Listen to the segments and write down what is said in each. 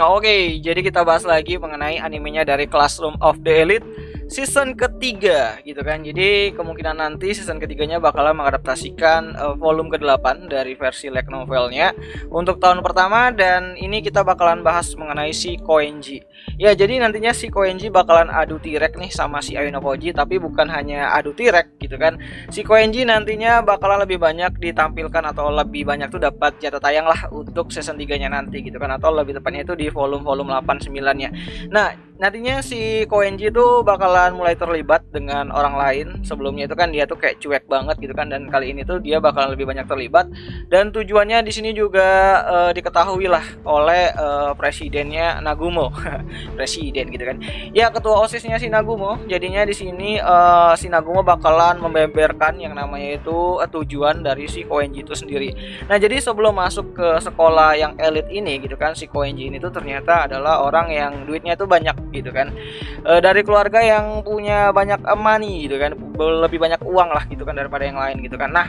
Oke, jadi kita bahas lagi mengenai animenya dari Classroom of the Elite season ketiga gitu kan. Jadi kemungkinan nanti season ketiganya bakalan mengadaptasikan volume ke-8 dari versi light novelnya untuk tahun pertama, dan ini kita bakalan bahas mengenai si Koenji. Ya, jadi nantinya si Koenji bakalan adu tirek nih sama si Ayano Koji, tapi bukan hanya adu tirek gitu kan. Si Koenji nantinya bakalan lebih banyak ditampilkan atau lebih banyak tuh dapat jatah tayang lah untuk season 3-nya nanti gitu kan, atau lebih tepatnya itu di volume-volume 8 9-nya. Nah, nantinya si Koenji tuh bakalan mulai terlibat dengan orang lain. Sebelumnya itu kan dia tuh kayak cuek banget gitu kan, dan kali ini tuh dia bakalan lebih banyak terlibat, dan tujuannya di sini juga diketahui lah oleh presidennya Nagumo. Presiden gitu kan. Ya, ketua OSIS-nya si Nagumo. Jadinya di sini si Nagumo bakalan membeberkan yang namanya itu tujuan dari si Koenji itu sendiri. Nah, jadi sebelum masuk ke sekolah yang elit ini gitu kan, si Koenji ini tuh ternyata adalah orang yang duitnya itu banyak gitu kan, dari keluarga yang punya banyak money gitu kan, lebih banyak uang lah gitu kan daripada yang lain gitu kan. Nah,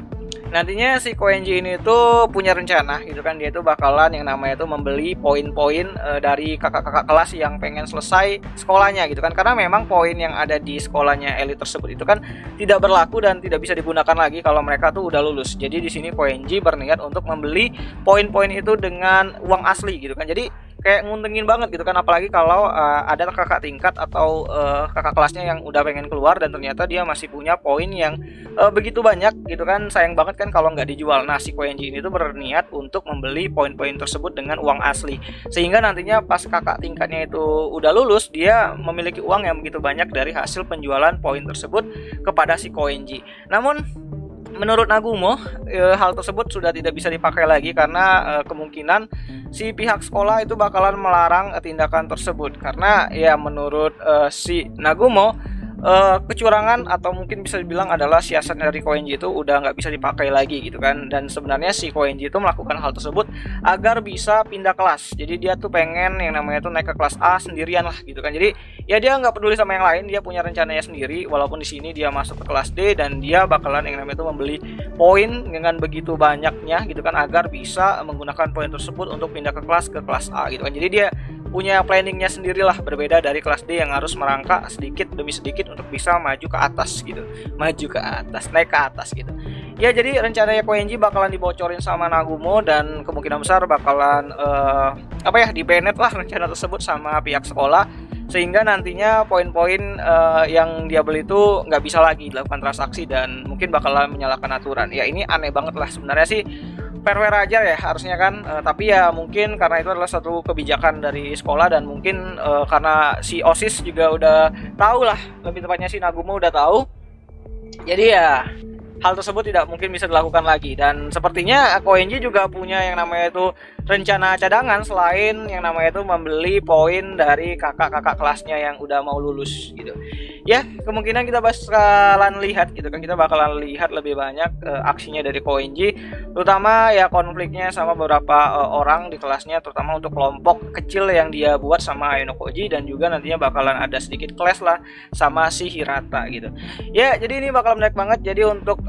nantinya si Koenji ini tuh punya rencana gitu kan, dia tuh bakalan yang namanya tuh membeli poin-poin dari kakak-kakak kelas yang pengen selesai sekolahnya gitu kan, karena memang poin yang ada di sekolahnya elit tersebut itu kan tidak berlaku dan tidak bisa digunakan lagi kalau mereka tuh udah lulus. Jadi di sini Koenji berniat untuk membeli poin-poin itu dengan uang asli gitu kan. Jadi kayak nguntengin banget gitu kan, apalagi kalau ada kakak tingkat atau kakak kelasnya yang udah pengen keluar dan ternyata dia masih punya poin yang begitu banyak gitu kan. Sayang banget kan kalau nggak dijual. Nah, si Koenji ini tuh berniat untuk membeli poin-poin tersebut dengan uang asli, sehingga nantinya pas kakak tingkatnya itu udah lulus, dia memiliki uang yang begitu banyak dari hasil penjualan poin tersebut kepada si Koenji. Namun menurut Nagumo, hal tersebut sudah tidak bisa dipakai lagi karena kemungkinan si pihak sekolah itu bakalan melarang tindakan tersebut, karena ya menurut si Nagumo, kecurangan atau mungkin bisa dibilang adalah siasat dari Koenji itu udah nggak bisa dipakai lagi gitu kan. Dan sebenarnya si Koenji itu melakukan hal tersebut agar bisa pindah kelas. Jadi dia tuh pengen yang namanya tuh naik ke kelas A sendirian lah gitu kan. Jadi ya dia nggak peduli sama yang lain, dia punya rencananya sendiri. Walaupun di sini dia masuk ke kelas D dan dia bakalan yang namanya tuh membeli poin dengan begitu banyaknya gitu kan, agar bisa menggunakan poin tersebut untuk pindah ke kelas A gitu kan. Jadi dia punya planningnya sendirilah, berbeda dari kelas D yang harus merangkak sedikit demi sedikit untuk bisa maju ke atas gitu, naik ke atas gitu. Ya, jadi rencananya Koenji bakalan dibocorin sama Nagumo dan kemungkinan besar bakalan di-banned lah rencana tersebut sama pihak sekolah, sehingga nantinya poin-poin yang dia beli itu nggak bisa lagi dilakukan transaksi dan mungkin bakalan menyalakan aturan. Ya, ini aneh banget lah sebenarnya sih. Fair aja ya harusnya kan, tapi ya mungkin karena itu adalah satu kebijakan dari sekolah dan mungkin karena si OSIS juga udah tahu lah, lebih tepatnya si Nagumo udah tahu, jadi ya hal tersebut tidak mungkin bisa dilakukan lagi. Dan sepertinya Koenji juga punya yang namanya itu rencana cadangan selain yang namanya itu membeli poin dari kakak-kakak kelasnya yang udah mau lulus gitu. Ya, kemungkinan kita bakalan lihat gitu kan, kita bakalan lihat lebih banyak aksinya dari Koenji, terutama ya konfliknya sama beberapa orang di kelasnya, terutama untuk kelompok kecil yang dia buat sama Ayano Koji, dan juga nantinya bakalan ada sedikit clash lah sama si Hirata gitu. Ya, jadi ini bakal menarik banget. Jadi untuk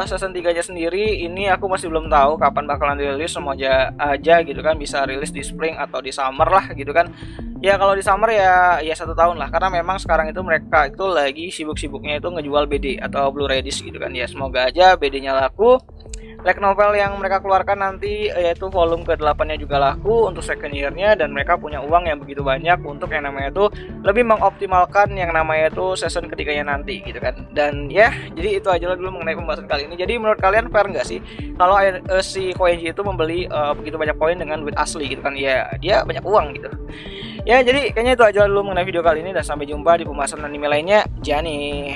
season 3-nya sendiri ini aku masih belum tahu kapan bakalan dirilis, semoga aja gitu kan bisa rilis di spring atau di summer lah gitu kan. Ya, kalau di summer ya 1 tahun lah, karena memang sekarang itu mereka itu lagi sibuk-sibuknya itu ngejual BD atau Blu-ray disc gitu kan. Ya, semoga aja BD-nya laku, light novel yang mereka keluarkan nanti yaitu volume ke-8-nya juga laku untuk second year-nya, dan mereka punya uang yang begitu banyak untuk yang namanya itu lebih mengoptimalkan yang namanya itu season ketiganya nanti gitu kan. Dan ya, jadi itu aja lah dulu mengenai pembahasan kali ini. Jadi menurut kalian fair nggak sih kalau si Koenji itu membeli begitu banyak poin dengan duit asli gitu kan? Ya, dia banyak uang gitu. Ya, jadi kayaknya itu aja dulu mengenai video kali ini, dan sampai jumpa di pembahasan anime lainnya. Jani.